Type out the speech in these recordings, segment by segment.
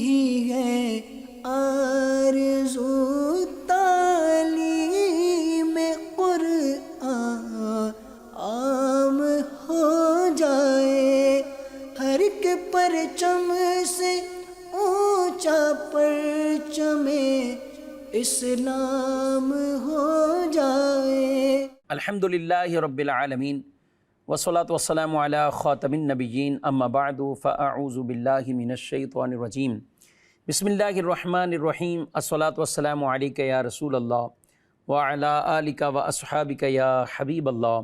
ہی ہے آرزو تعلیم قرآن عام ہو جائے، ہر ایک پرچم سے اونچا پرچم اسلام ہو جائے۔ الحمدللہ رب العالمین والصلاة والسلام علی خاتم النبیین، اما بعد فاعوذ باللہ من الشیطان الرجیم، بسم اللہ الرحمن الرحیم، الصلاة والسلام علیک یا رسول اللہ وعلی آلک واصحابک یا حبیب اللہ،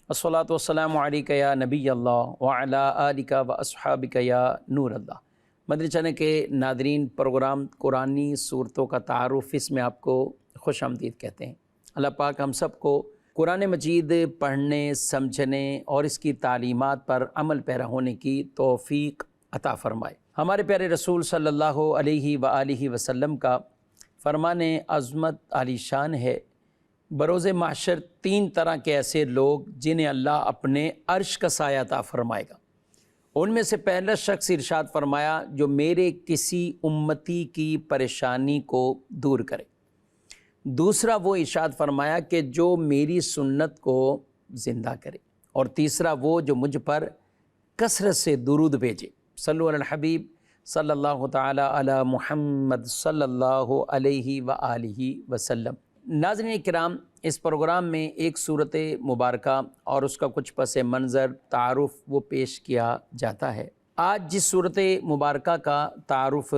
الصلاة والسلام علیک یا نبی اللہ وعلی آلک واصحابک یا نور اللہ۔ مدنی چینل کے ناظرین، پروگرام قرآنی صورتوں کا تعارف، اس میں آپ کو خوش آمدید کہتے ہیں۔ اللہ پاک ہم سب کو قرآن مجید پڑھنے، سمجھنے اور اس کی تعلیمات پر عمل پیرا ہونے کی توفیق عطا فرمائے۔ ہمارے پیارے رسول صلی اللہ علیہ وآلہ وسلم کا فرمان عظمت عالی شان ہے، بروز محشر 3 طرح کے ایسے لوگ جنہیں اللہ اپنے عرش کا سایہ عطا فرمائے گا۔ ان میں سے پہلا شخص ارشاد فرمایا جو میرے کسی امتی کی پریشانی کو دور کرے، دوسرا وہ ارشاد فرمایا کہ جو میری سنت کو زندہ کرے، اور تیسرا وہ جو مجھ پر کثرت سے درود بھیجے۔ صلو علی الحبیب صلی اللہ تعالی علی محمد صلی اللہ علیہ وآلہ وسلم۔ ناظرین کرام، اس پروگرام میں ایک صورت مبارکہ اور اس کا کچھ پس منظر تعارف وہ پیش کیا جاتا ہے۔ آج جس صورت مبارکہ کا تعارف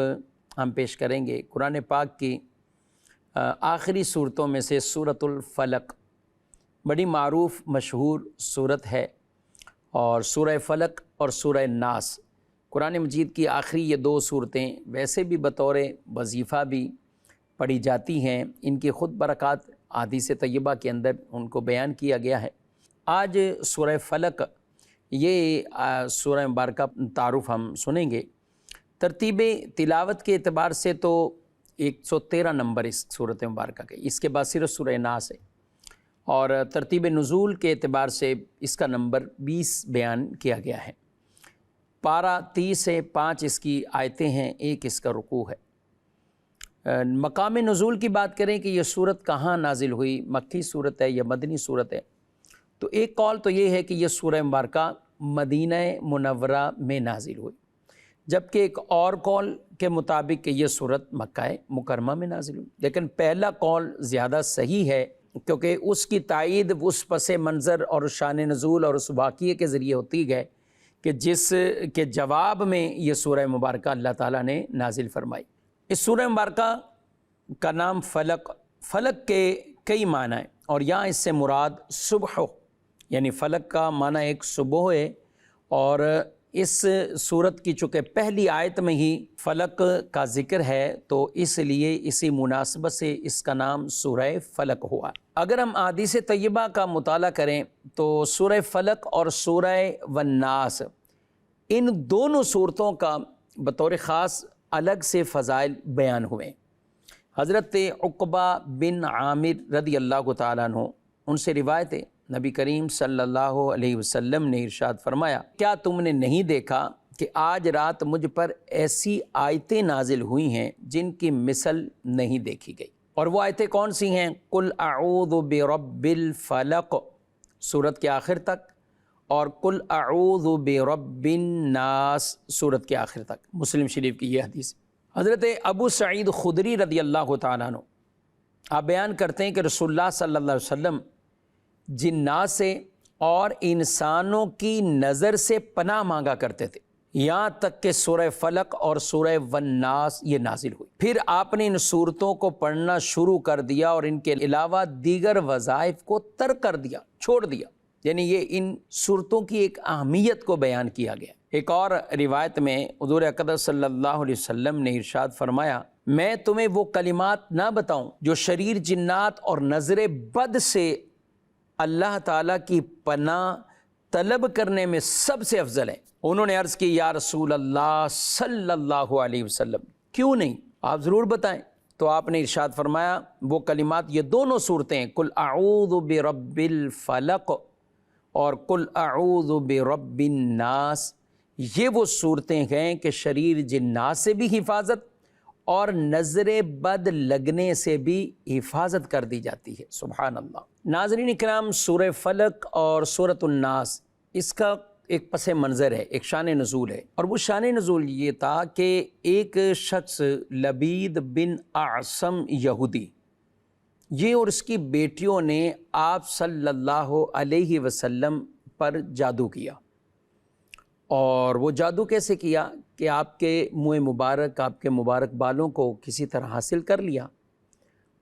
ہم پیش کریں گے، قرآن پاک کی آخری صورتوں میں سے سورۃ الفلق، بڑی معروف مشہور صورت ہے، اور سورہ فلق اور سورہ ناس قرآن مجید کی آخری یہ 2 صورتیں ویسے بھی بطور وظیفہ بھی پڑھی جاتی ہیں، ان کی خود برکات احادیث طیبہ کے اندر ان کو بیان کیا گیا ہے۔ آج سورہ فلق، یہ سورہ مبارکہ تعارف ہم سنیں گے۔ ترتیب تلاوت کے اعتبار سے تو 113 نمبر اس صورت مبارکہ کے، اس کے بعد صرف سورہ ناس ہے، اور ترتیب نزول کے اعتبار سے اس کا نمبر 20 بیان کیا گیا ہے۔ پارہ 30 سے 5 اس کی آیتیں ہیں، 1 اس کا رکوع ہے۔ مقام نزول کی بات کریں کہ یہ صورت کہاں نازل ہوئی، مکی صورت ہے یا مدنی صورت ہے، تو ایک قول تو یہ ہے کہ یہ سورہ مبارکہ مدینہ منورہ میں نازل ہوئی، جبکہ ایک اور قول کے مطابق کہ یہ صورت مکہ مکرمہ میں نازل ہوئی۔ لیکن پہلا قول زیادہ صحیح ہے، کیونکہ اس کی تائید اس پس منظر اور شان نزول اور اس واقعے کے ذریعے ہوتی ہے کہ جس کے جواب میں یہ سورہ مبارکہ اللہ تعالیٰ نے نازل فرمائی۔ اس سورہ مبارکہ کا نام فلق کے کئی معنی ہیں، اور یہاں اس سے مراد صبح، یعنی فلق کا معنی ایک صبح ہے، اور اس صورت کی چونکہ پہلی آیت میں ہی فلق کا ذکر ہے تو اس لیے اسی مناسبت سے اس کا نام سورہ فلق ہوا۔ اگر ہم احادیث طیبہ کا مطالعہ کریں تو سورہ فلق اور سورہ والناس، ان دونوں صورتوں کا بطور خاص الگ سے فضائل بیان ہوئے۔ حضرت عقبہ بن عامر رضی اللہ تعالیٰ عنہ، ان سے روایت ہے، نبی کریم صلی اللہ علیہ وسلم نے ارشاد فرمایا، کیا تم نے نہیں دیکھا کہ آج رات مجھ پر ایسی آیتیں نازل ہوئی ہیں جن کی مثل نہیں دیکھی گئی؟ اور وہ آیتیں کون سی ہیں؟ قل اعوذ برب الفلق سورت کے آخر تک، اور قل اعوذ برب الناس سورت کے آخر تک۔ مسلم شریف کی یہ حدیث۔ حضرت ابو سعید خدری رضی اللہ تعالیٰ عنہ آپ بیان کرتے ہیں کہ رسول اللہ صلی اللہ علیہ وسلم جنات سے اور انسانوں کی نظر سے پناہ مانگا کرتے تھے، یہاں تک کہ سورہ فلق اور سورہ والناس یہ نازل ہوئی۔ پھر آپ نے ان صورتوں کو پڑھنا شروع کر دیا اور ان کے علاوہ دیگر وظائف کو ترک کر دیا، چھوڑ دیا، یعنی یہ ان صورتوں کی ایک اہمیت کو بیان کیا گیا۔ ایک اور روایت میں حضور اقدس صلی اللہ علیہ وسلم نے ارشاد فرمایا، میں تمہیں وہ کلمات نہ بتاؤں جو شریر جنات اور نظر بد سے اللہ تعالیٰ کی پناہ طلب کرنے میں سب سے افضل ہے۔ انہوں نے عرض کی، یا رسول اللہ صلی اللہ علیہ وسلم، کیوں نہیں، آپ ضرور بتائیں۔ تو آپ نے ارشاد فرمایا وہ کلمات، یہ دونوں صورتیں، قل اعوذ برب الفلق اور قل اعوذ برب الناس، یہ وہ صورتیں ہیں کہ شریر جنات سے بھی حفاظت اور نظر بد لگنے سے بھی حفاظت کر دی جاتی ہے۔ سبحان اللہ۔ ناظرین اکرام، سورہ فلق اور سورۃ الناس، اس کا ایک پس منظر ہے، ایک شان نزول ہے، اور وہ شان نزول یہ تھا کہ ایک شخص لبید بن اعصم یہودی، یہ اور اس کی بیٹیوں نے آپ صلی اللہ علیہ وسلم پر جادو کیا۔ اور وہ جادو کیسے کیا کہ آپ کے منہ مبارک، آپ کے مبارک بالوں کو کسی طرح حاصل کر لیا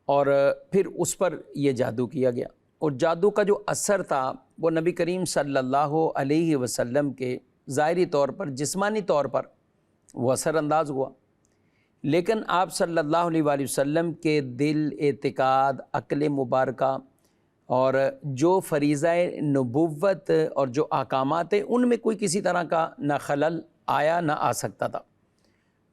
اور پھر اس پر یہ جادو کیا گیا، اور جادو کا جو اثر تھا وہ نبی کریم صلی اللہ علیہ وسلم کے ظاہری طور پر، جسمانی طور پر وہ اثر انداز ہوا، لیکن آپ صلی اللہ علیہ وآلہ وسلم کے دل، اعتقاد، عقل مبارکہ اور جو فریضہ نبوت اور جو احکامات ہیں ان میں کوئی کسی طرح کا نہ خلل آیا نہ آ سکتا تھا۔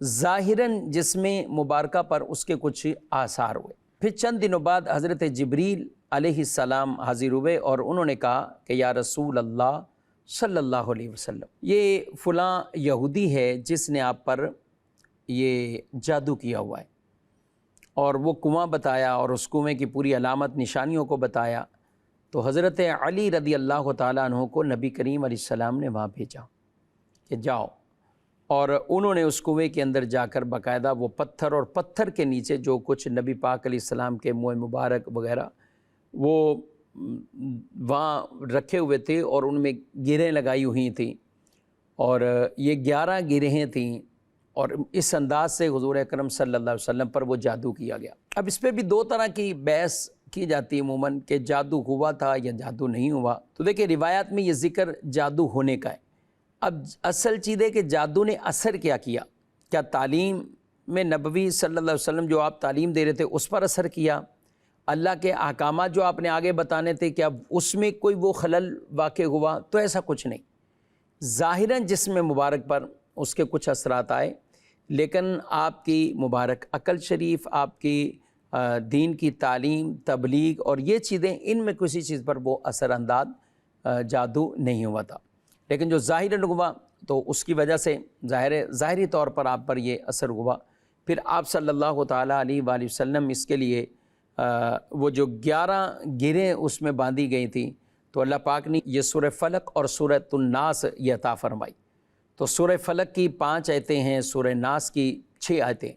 ظاہراً جسم مبارکہ پر اس کے کچھ آثار ہوئے۔ پھر چند دنوں بعد حضرت جبریل علیہ السلام حاضر ہوئے اور انہوں نے کہا کہ یا رسول اللہ صلی اللہ علیہ وسلم، یہ فلاں یہودی ہے جس نے آپ پر یہ جادو کیا ہوا ہے، اور وہ کنواں بتایا اور اس کنویں کی پوری علامت نشانیوں کو بتایا۔ تو حضرت علی رضی اللہ تعالیٰ عنہ کو نبی کریم علیہ السلام نے وہاں بھیجا کہ جاؤ، اور انہوں نے اس کنویں کے اندر جا کر باقاعدہ وہ پتھر، اور پتھر کے نیچے جو کچھ نبی پاک علیہ السلام کے منہ مبارک وغیرہ وہ وہاں رکھے ہوئے تھے، اور ان میں گرہیں لگائی ہوئی تھیں، اور یہ 11 گرہیں تھیں، اور اس انداز سے حضور اکرم صلی اللہ علیہ وسلم پر وہ جادو کیا گیا۔ اب اس پہ بھی دو طرح کی بحث کی جاتی ہے عموماً کہ جادو ہوا تھا یا جادو نہیں ہوا۔ تو دیکھیں روایات میں یہ ذکر جادو ہونے کا ہے۔ اب اصل چیز ہے کہ جادو نے اثر کیا کیا؟ کیا تعلیم میں نبوی صلی اللہ علیہ وسلم جو آپ تعلیم دے رہے تھے اس پر اثر کیا؟ اللہ کے احکامات جو آپ نے آگے بتانے تھے کیا اس میں کوئی وہ خلل واقع ہوا؟ تو ایسا کچھ نہیں۔ ظاہراً جسم مبارک پر اس کے کچھ اثرات آئے، لیکن آپ کی مبارک عقل شریف، آپ کی دین کی تعلیم، تبلیغ اور یہ چیزیں، ان میں کسی چیز پر وہ اثر انداز جادو نہیں ہوا تھا۔ لیکن جو ظاہراً ہوا تو اس کی وجہ سے ظاہری طور پر آپ پر یہ اثر ہوا۔ پھر آپ صلی اللہ تعالیٰ علیہ وآلہ وسلم اس کے لیے وہ جو 11 گرہیں اس میں باندھی گئی تھیں، تو اللہ پاک نے یہ سورہ فلق اور سورۃ الناس یہ عطا فرمائی۔ تو سورہ فلق کی 5 آیتیں ہیں، سورہ ناس کی 6 آیتیں،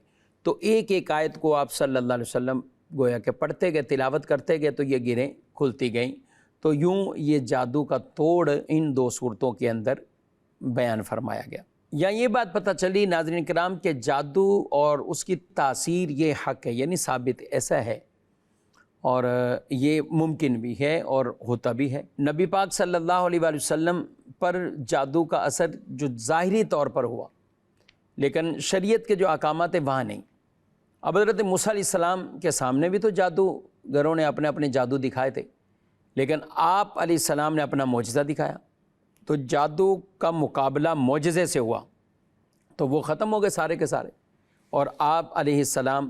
تو ایک ایک آیت کو آپ صلی اللہ علیہ وسلم گویا کہ پڑھتے گئے، تلاوت کرتے گئے، تو یہ گرہیں کھلتی گئیں۔ تو یوں یہ جادو کا توڑ ان 2 صورتوں کے اندر بیان فرمایا گیا۔ یا یہ بات پتہ چلی ناظرین کرام کہ جادو اور اس کی تاثیر یہ حق ہے، یعنی ثابت ایسا ہے، اور یہ ممکن بھی ہے اور ہوتا بھی ہے۔ نبی پاک صلی اللہ علیہ وآلہ وسلم پر جادو کا اثر جو ظاہری طور پر ہوا، لیکن شریعت کے جو احکامات ہیں وہاں نہیں۔ اب حضرت موسیٰ علیہ السلام کے سامنے بھی تو جادوگروں نے اپنے اپنے جادو دکھائے تھے، لیکن آپ علیہ السلام نے اپنا معجزہ دکھایا، تو جادو کا مقابلہ معجزے سے ہوا، تو وہ ختم ہو گئے سارے کے سارے، اور آپ علیہ السلام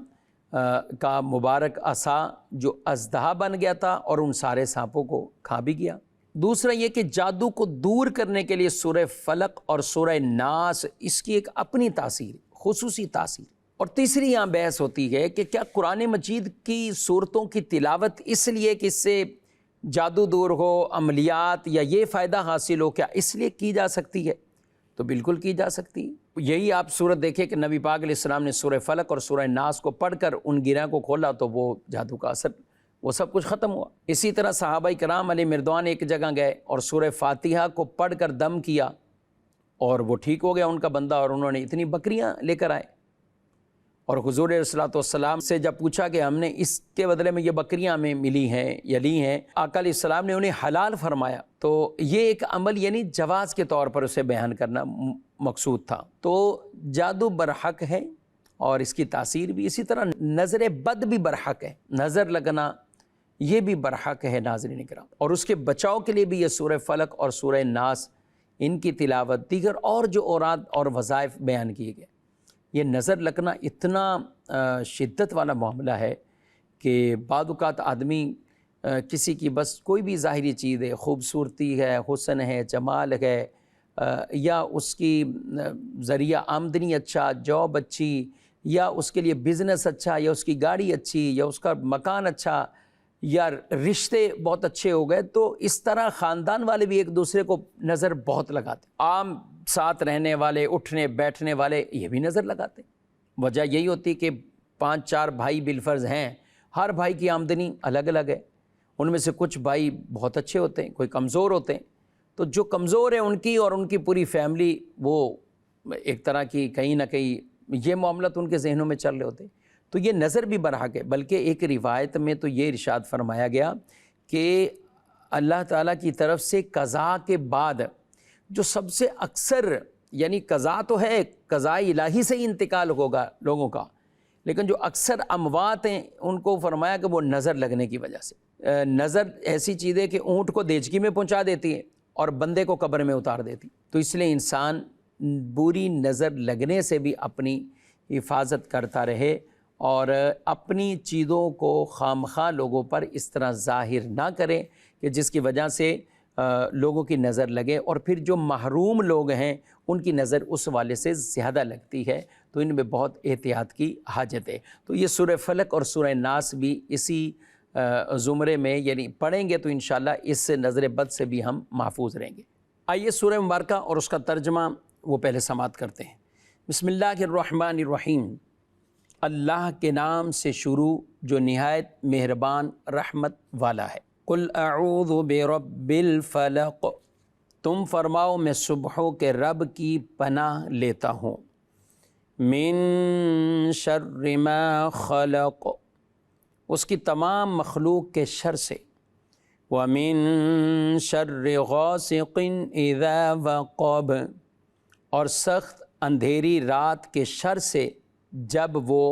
کا مبارک عصا جو اژدہا بن گیا تھا اور ان سارے سانپوں کو کھا بھی گیا۔ دوسرا یہ کہ جادو کو دور کرنے کے لیے سورہ فلق اور سورہ ناس، اس کی ایک اپنی تاثیر، خصوصی تاثیر۔ اور تیسری یہاں بحث ہوتی ہے کہ کیا قرآن مجید کی صورتوں کی تلاوت اس لیے کہ اس سے جادو دور ہو، عملیات یا یہ فائدہ حاصل ہو، کیا اس لیے کی جا سکتی ہے؟ تو بالکل کی جا سکتی ہے۔ یہی آپ صورت دیکھیں کہ نبی پاک علیہ السلام نے سورہ فلق اور سورہ ناس کو پڑھ کر ان گرہیں کو کھولا تو وہ جادو کا اثر، وہ سب کچھ ختم ہوا۔ اسی طرح صحابہ کرام علیہ مردوان ایک جگہ گئے اور سورہ فاتحہ کو پڑھ کر دم کیا اور وہ ٹھیک ہو گیا ان کا بندہ، اور انہوں نے اتنی بکریاں لے کر آئے، اور حضور علیہ الصلوۃ والسلام سے جب پوچھا کہ ہم نے اس کے بدلے میں یہ بکریاں ہمیں ملی ہیں یا لی ہیں، آقا علیہ السلام نے انہیں حلال فرمایا۔ تو یہ ایک عمل یعنی جواز کے طور پر اسے بیان کرنا مقصود تھا۔ تو جادو برحق ہے اور اس کی تاثیر بھی، اسی طرح نظر بد بھی برحق ہے، نظر لگنا یہ بھی برحق ہے ناظرین کرام، اور اس کے بچاؤ کے لیے بھی یہ سورہ فلق اور سورہ ناس، ان کی تلاوت، دیگر اور جو اوراد اور وظائف بیان کیے گئے۔ یہ نظر لگنا اتنا شدت والا معاملہ ہے کہ بعض اوقات آدمی کسی کی بس کوئی بھی ظاہری چیز ہے، خوبصورتی ہے، حسن ہے، جمال ہے، یا اس کی ذریعہ آمدنی اچھا، جاب اچھی، یا اس کے لیے بزنس اچھا، یا اس کی گاڑی اچھی، یا اس کا مکان اچھا، یا رشتے بہت اچھے ہو گئے، تو اس طرح خاندان والے بھی ایک دوسرے کو نظر بہت لگاتے، عام ساتھ رہنے والے، اٹھنے بیٹھنے والے یہ بھی نظر لگاتے۔ وجہ یہی ہوتی کہ 5-4 بھائی بالفرض ہیں، ہر بھائی کی آمدنی الگ الگ ہے، ان میں سے کچھ بھائی بہت اچھے ہوتے ہیں، کوئی کمزور ہوتے ہیں، تو جو کمزور ہیں ان کی اور ان کی پوری فیملی، وہ ایک طرح کی کہیں نہ کہیں یہ معاملات ان کے ذہنوں میں چل رہے ہوتے ہیں، تو یہ نظر بھی برحق ہے۔ بلکہ ایک روایت میں تو یہ ارشاد فرمایا گیا کہ اللہ تعالیٰ کی طرف سے قضاء کے بعد جو سب سے اکثر، یعنی قضاء تو ہے، قضاء الہی سے ہی انتقال ہوگا لوگوں کا، لیکن جو اکثر اموات ہیں ان کو فرمایا کہ وہ نظر لگنے کی وجہ سے، نظر ایسی چیز ہے کہ اونٹ کو دیچکی میں پہنچا دیتی ہے اور بندے کو قبر میں اتار دیتی، تو اس لیے انسان بری نظر لگنے سے بھی اپنی حفاظت کرتا رہے اور اپنی چیزوں کو خامخواہ لوگوں پر اس طرح ظاہر نہ کرے کہ جس کی وجہ سے لوگوں کی نظر لگے، اور پھر جو محروم لوگ ہیں ان کی نظر اس والے سے زیادہ لگتی ہے، تو ان میں بہت احتیاط کی حاجت ہے۔ تو یہ سورہ فلق اور سورہ ناس بھی اسی زمرے میں یعنی پڑھیں گے تو انشاءاللہ اس سے نظر بد سے بھی ہم محفوظ رہیں گے۔ آئیے سورہ مبارکہ اور اس کا ترجمہ وہ پہلے سماعت کرتے ہیں۔ بسم اللہ الرحمن الرحیم، اللہ کے نام سے شروع جو نہایت مہربان رحمت والا ہے۔ قل اعوذ برب الفلق، تم فرماؤ میں صبحوں کے رب کی پناہ لیتا ہوں، من شر ما خلق، اس کی تمام مخلوق کے شر سے، وَمِن شَرِّ غَاسِقٍ إِذَا وَقَبَ، اور سخت اندھیری رات کے شر سے جب وہ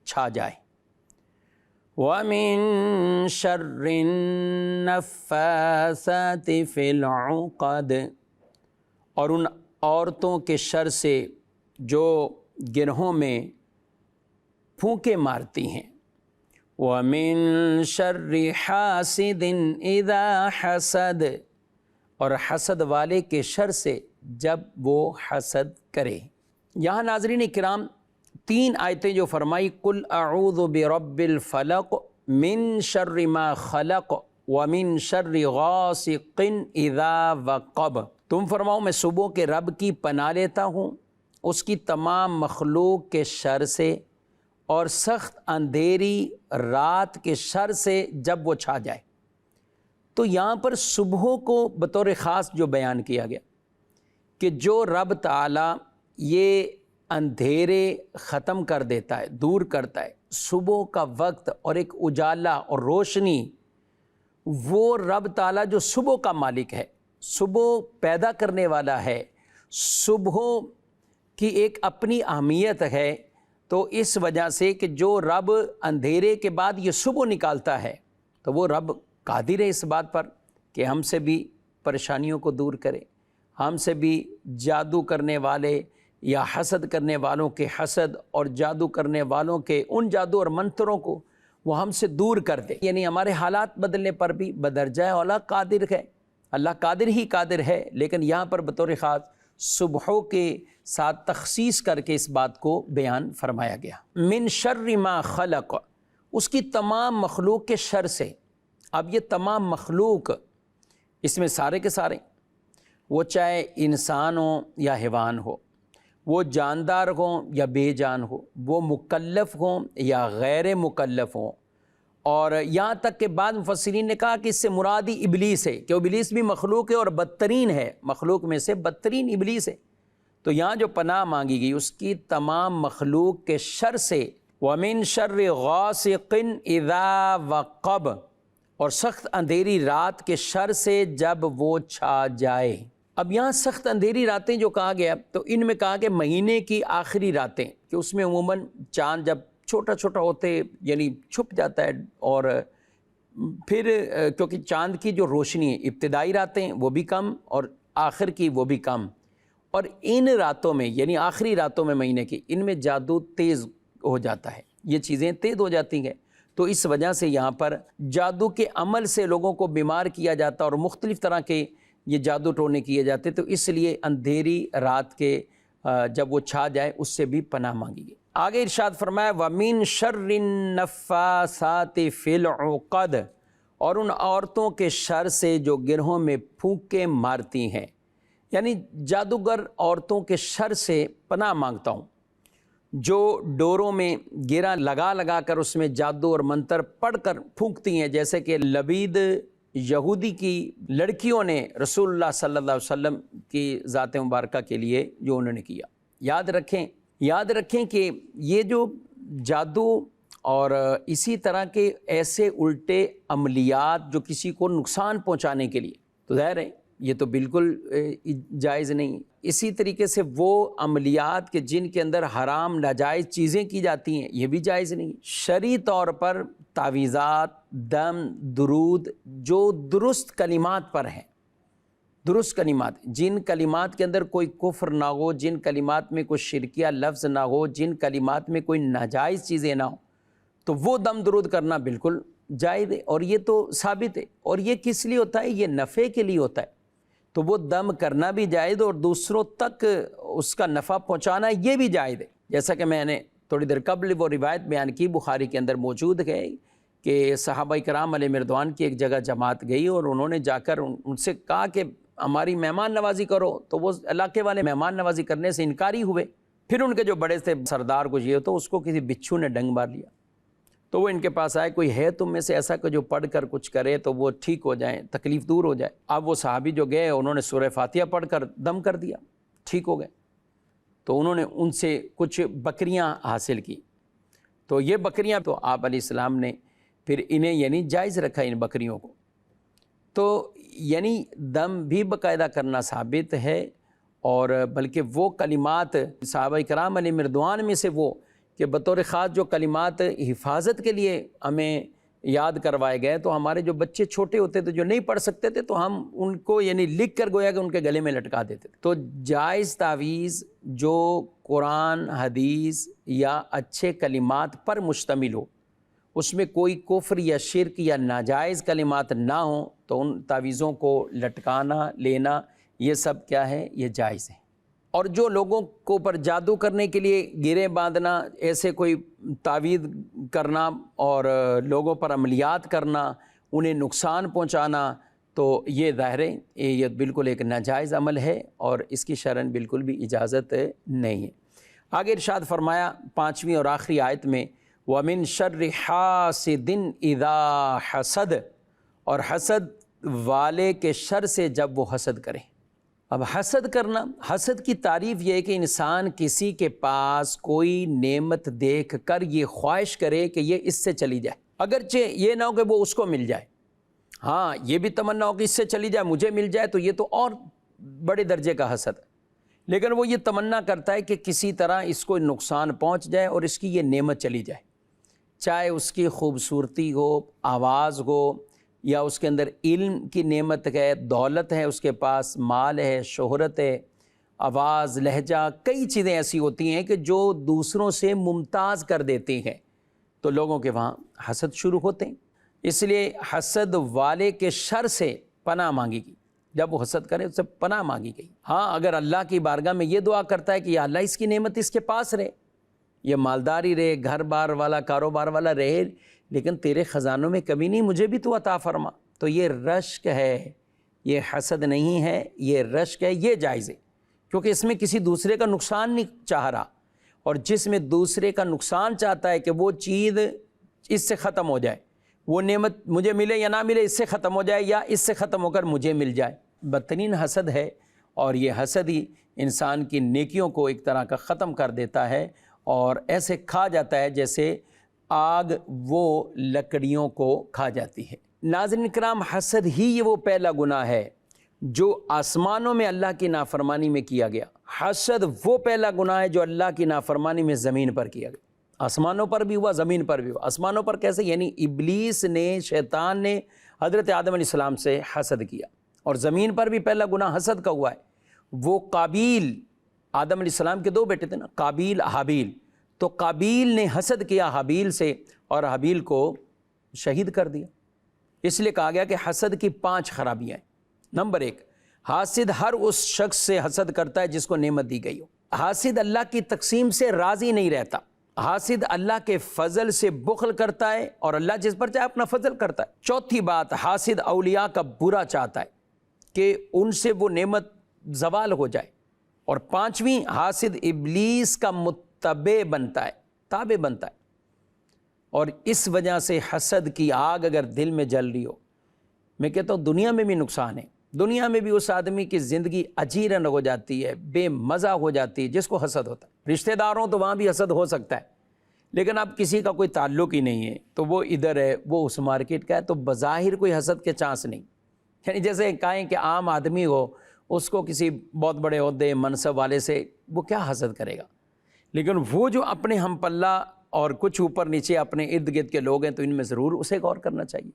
چھا جائے، وَمِن شَرِّ النَّفَّاثَاتِ فِي الْعُقَدِ، اور ان عورتوں کے شر سے جو گرہوں میں پھونکے مارتی ہیں، وَمِن شَرِّ حَاسِدٍ إِذَا حَسَدَ، اور حسد والے کے شر سے جب وہ حسد کرے۔ یہاں ناظرین کرام 3 آیتیں جو فرمائی، قل اعوذ برب الفلق من شر ما خلق ومن شر غاسق اذا وقب، تم فرماؤ میں صبح کے رب کی پناہ لیتا ہوں اس کی تمام مخلوق کے شر سے اور سخت اندھیری رات کے شر سے جب وہ چھا جائے۔ تو یہاں پر صبحوں کو بطور خاص جو بیان کیا گیا کہ جو رب تعالیٰ یہ اندھیرے ختم کر دیتا ہے، دور کرتا ہے، صبح کا وقت اور ایک اجالا اور روشنی، وہ رب تعالیٰ جو صبح کا مالک ہے، صبح پیدا کرنے والا ہے، صبح کی ایک اپنی اہمیت ہے، تو اس وجہ سے کہ جو رب اندھیرے کے بعد یہ صبح نکالتا ہے تو وہ رب قادر ہے اس بات پر کہ ہم سے بھی پریشانیوں کو دور کرے، ہم سے بھی جادو کرنے والے یا حسد کرنے والوں کے حسد اور جادو کرنے والوں کے ان جادو اور منتروں کو وہ ہم سے دور کر دے، یعنی ہمارے حالات بدلنے پر بھی بدرجہ اولا قادر ہے۔ اللہ قادر ہی قادر ہے، لیکن یہاں پر بطور خاص صبحوں کے ساتھ تخصیص کر کے اس بات کو بیان فرمایا گیا۔ من شر ما خلق، اس کی تمام مخلوق کے شر سے۔ اب یہ تمام مخلوق اس میں سارے کے سارے، وہ چاہے انسان ہوں یا حیوان ہو، وہ جاندار ہوں یا بے جان ہو، وہ مکلف ہوں یا غیر مکلف ہوں، اور یہاں تک کہ بعض مفسرین نے کہا کہ اس سے مرادی ابلیس ہے، کہ ابلیس بھی مخلوق ہے اور بدترین ہے، مخلوق میں سے بدترین ابلیس ہے۔ تو یہاں جو پناہ مانگی گئی اس کی تمام مخلوق کے شر سے، وَمِن شَرِّ غَاسِقٍ إِذَا وَقَبَ، اور سخت اندھیری رات کے شر سے جب وہ چھا جائے۔ اب یہاں سخت اندھیری راتیں جو کہا گیا تو ان میں کہا کہ مہینے کی آخری راتیں، کہ اس میں عموماً چاند جب چھوٹا چھوٹا ہوتے یعنی چھپ جاتا ہے، اور پھر کیونکہ چاند کی جو روشنی ہے ابتدائی راتیں وہ بھی کم اور آخر کی وہ بھی کم، اور ان راتوں میں یعنی آخری راتوں میں مہینے کی ان میں جادو تیز ہو جاتا ہے، یہ چیزیں تیز ہو جاتی ہیں، تو اس وجہ سے یہاں پر جادو کے عمل سے لوگوں کو بیمار کیا جاتا اور مختلف طرح کے یہ جادو ٹونے کیے جاتے، تو اس لیے اندھیری رات کے جب وہ چھا جائے اس سے بھی پناہ مانگی گئی۔ آگے ارشاد فرمایا وَمِن شَرِّ النَّفَّاثَاتِ فِي الْعُقَدِ، اور ان عورتوں کے شر سے جو گرہوں میں پھونکے مارتی ہیں، یعنی جادوگر عورتوں کے شر سے پناہ مانگتا ہوں، جو ڈوروں میں گرہ لگا لگا کر اس میں جادو اور منتر پڑھ کر پھونکتی ہیں، جیسے کہ لبید یہودی کی لڑکیوں نے رسول اللہ صلی اللہ علیہ وسلم کی ذات مبارکہ کے لیے جو انہوں نے کیا۔ یاد رکھیں کہ یہ جو جادو اور اسی طرح کے ایسے الٹے عملیات جو کسی کو نقصان پہنچانے کے لیے، تو ظاہر ہے یہ تو بالکل جائز نہیں۔ اسی طریقے سے وہ عملیات کے جن کے اندر حرام ناجائز چیزیں کی جاتی ہیں، یہ بھی جائز نہیں۔ شرعی طور پر تعویذات، دم، درود جو درست کلمات پر ہیں، درست کلمات، جن کلمات کے اندر کوئی کفر نہ ہو، جن کلمات میں کوئی شرکیہ لفظ نہ ہو، جن کلمات میں کوئی ناجائز چیزیں نہ ہوں، تو وہ دم درود کرنا بالکل جائز ہے، اور یہ تو ثابت ہے۔ اور یہ کس لیے ہوتا ہے؟ یہ نفع کے لیے ہوتا ہے، تو وہ دم کرنا بھی جائز اور دوسروں تک اس کا نفع پہنچانا یہ بھی جائز ہے۔ جیسا کہ میں نے تھوڑی دیر قبل وہ روایت بیان کی، بخاری کے اندر موجود ہے کہ صحابہ کرام علیہ رضوان کی ایک جگہ جماعت گئی اور انہوں نے جا کر ان سے کہا کہ ہماری مہمان نوازی کرو، تو وہ علاقے والے مہمان نوازی کرنے سے انکاری ہوئے۔ پھر ان کے جو بڑے سے سردار کو یہ تو اس کو کسی بچھو نے ڈنگ مار لیا، تو وہ ان کے پاس آئے، کوئی ہے تم میں سے ایسا کہ جو پڑھ کر کچھ کرے تو وہ ٹھیک ہو جائیں، تکلیف دور ہو جائے۔ اب وہ صحابی جو گئے انہوں نے سورہ فاتحہ پڑھ کر دم کر دیا، ٹھیک ہو گئے۔ تو انہوں نے ان سے کچھ بکریاں حاصل کی، تو یہ بکریاں تو آپ علیہ السلام نے پھر انہیں یعنی جائز رکھا ان بکریوں کو۔ تو یعنی دم بھی باقاعدہ کرنا ثابت ہے، اور بلکہ وہ کلمات صحابہ کرام علیہ رضوان میں سے وہ کہ بطور خاص جو کلمات حفاظت کے لیے ہمیں یاد کروائے گئے، تو ہمارے جو بچے چھوٹے ہوتے تھے جو نہیں پڑھ سکتے تھے تو ہم ان کو یعنی لکھ کر گویا کہ ان کے گلے میں لٹکا دیتے تھے۔ تو جائز تعویذ جو قرآن، حدیث یا اچھے کلمات پر مشتمل ہو، اس میں کوئی کفر یا شرک یا ناجائز کلمات نہ ہوں، تو ان تعویذوں کو لٹکانا، لینا، یہ سب کیا ہے؟ یہ جائز ہے۔ اور جو لوگوں کو پر جادو کرنے کے لیے گرے باندھنا، ایسے کوئی تعویذ کرنا اور لوگوں پر عملیات کرنا، انہیں نقصان پہنچانا، تو یہ ظاہر ہے یہ بالکل ایک ناجائز عمل ہے اور اس کی شرعاً بالکل بھی اجازت نہیں ہے۔ آگے ارشاد فرمایا 5ویں اور آخری آیت میں وَمِن شَرِّ حَاسِدٍ اِذَا حَسَدَ، اور حسد والے کے شر سے جب وہ حسد کرے۔ اب حسد کرنا، حسد کی تعریف یہ ہے کہ انسان کسی کے پاس کوئی نعمت دیکھ کر یہ خواہش کرے کہ یہ اس سے چلی جائے، اگرچہ یہ نہ ہو کہ وہ اس کو مل جائے، ہاں یہ بھی تمنا ہو کہ اس سے چلی جائے، مجھے مل جائے، تو یہ تو اور بڑے درجے کا حسد ہے۔ لیکن وہ یہ تمنا کرتا ہے کہ کسی طرح اس کو نقصان پہنچ جائے اور اس کی یہ نعمت چلی جائے، چاہے اس کی خوبصورتی ہو، آواز ہو، یا اس کے اندر علم کی نعمت ہے، دولت ہے، اس کے پاس مال ہے، شہرت ہے، آواز، لہجہ، کئی چیزیں ایسی ہوتی ہیں کہ جو دوسروں سے ممتاز کر دیتی ہیں، تو لوگوں کے وہاں حسد شروع ہوتے ہیں۔ اس لیے حسد والے کے شر سے پناہ مانگی گئی، جب وہ حسد کرے اس سے پناہ مانگی گئی۔ ہاں اگر اللہ کی بارگاہ میں یہ دعا کرتا ہے کہ یا اللہ اس کی نعمت اس کے پاس رہے، یہ مالداری رہے، گھر بار والا، کاروبار والا رہے، لیکن تیرے خزانوں میں کمی نہیں، مجھے بھی تو عطا فرما، تو یہ رشک ہے، یہ حسد نہیں ہے، یہ رشک ہے، یہ جائز ہے، کیونکہ اس میں کسی دوسرے کا نقصان نہیں چاہ رہا، اور جس میں دوسرے کا نقصان چاہتا ہے کہ وہ چیز اس سے ختم ہو جائے، وہ نعمت مجھے ملے یا نہ ملے، اس سے ختم ہو جائے یا اس سے ختم ہو کر مجھے مل جائے، بدترین حسد ہے، اور یہ حسد ہی انسان کی نیکیوں کو ایک طرح کا ختم کر دیتا ہے، اور ایسے کھا جاتا ہے جیسے آگ وہ لکڑیوں کو کھا جاتی ہے۔ ناظرین کرام، حسد ہی یہ وہ پہلا گناہ ہے جو آسمانوں میں اللہ کی نافرمانی میں کیا گیا۔ حسد وہ پہلا گناہ ہے جو اللہ کی نافرمانی میں زمین پر کیا گیا، آسمانوں پر بھی ہوا، زمین پر بھی ہوا۔ آسمانوں پر کیسے؟ یعنی ابلیس نے، شیطان نے حضرت آدم علیہ السلام سے حسد کیا، اور زمین پر بھی پہلا گناہ حسد کا ہوا ہے۔ وہ قابیل، آدم علیہ السلام کے دو بیٹے تھے نا، قابیل، حابیل، تو قابیل نے حسد کیا حابیل سے اور حابیل کو شہید کر دیا۔ اس لیے کہا گیا کہ حسد کی 5 خرابیاں ہیں۔ نمبر 1، حاسد ہر اس شخص سے حسد کرتا ہے جس کو نعمت دی گئی ہو۔ حاسد اللہ کی تقسیم سے راضی نہیں رہتا، حاسد اللہ کے فضل سے بخل کرتا ہے اور اللہ جس پر چاہے اپنا فضل کرتا ہے۔ چوتھی بات، حاسد اولیاء کا برا چاہتا ہے کہ ان سے وہ نعمت زوال ہو جائے۔ اور پانچویں، حاسد ابلیس کا متبع بنتا ہے، تابع بنتا ہے، اور اس وجہ سے حسد کی آگ اگر دل میں جل رہی ہو، میں کہتا ہوں دنیا میں بھی نقصان ہے، دنیا میں بھی اس آدمی کی زندگی اجیرن ہو جاتی ہے، بے مزہ ہو جاتی ہے جس کو حسد ہوتا ہے۔ رشتہ داروں تو وہاں بھی حسد ہو سکتا ہے، لیکن اب کسی کا کوئی تعلق ہی نہیں ہے تو وہ ادھر ہے، وہ اس مارکیٹ کا ہے، تو بظاہر کوئی حسد کے چانس نہیں۔ یعنی جیسے کہیں کہ عام آدمی ہو، اس کو کسی بہت بڑے عہدے منصب والے سے وہ کیا حسد کرے گا، لیکن وہ جو اپنے ہم پلہ اور کچھ اوپر نیچے اپنے ارد گرد کے لوگ ہیں تو ان میں ضرور اسے غور کرنا چاہیے۔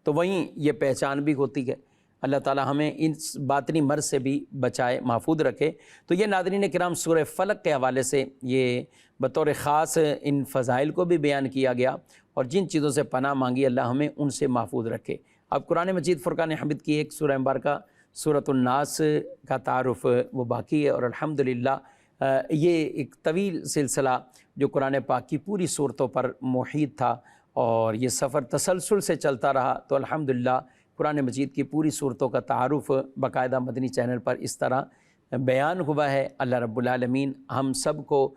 تو وہیں یہ پہچان بھی ہوتی ہے۔ اللہ تعالی ہمیں اس باطنی مرض سے بھی بچائے، محفوظ رکھے۔ تو یہ ناظرین کرام سورہ فلق کے حوالے سے یہ بطور خاص ان فضائل کو بھی بیان کیا گیا، اور جن چیزوں سے پناہ مانگی اللہ ہمیں ان سے محفوظ رکھے۔ اب قرآن مجید فرقان حمید کی ایک سورہ مبارکہ سورۃ الناس کا تعارف وہ باقی ہے، اور الحمدللہ یہ ایک طویل سلسلہ جو قرآن پاک کی پوری صورتوں پر محیط تھا، اور یہ سفر تسلسل سے چلتا رہا، تو الحمدللہ قرآن مجید کی پوری صورتوں کا تعارف باقاعدہ مدنی چینل پر اس طرح بیان ہوا ہے۔ اللہ رب العالمین ہم سب کو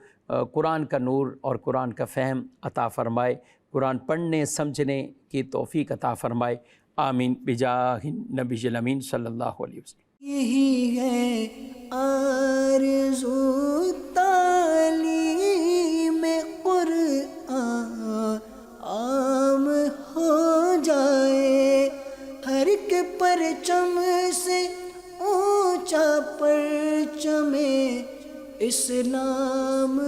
قرآن کا نور اور قرآن کا فہم عطا فرمائے، قرآن پڑھنے سمجھنے کی توفیق عطا فرمائے، آمین بجاہ نبی الامین صلی اللہ علیہ وسلم۔ یہی ہے آرزو تعلیم قرآن عام ہو جائے، ہر ایک پرچم سے اونچا پرچم اسلام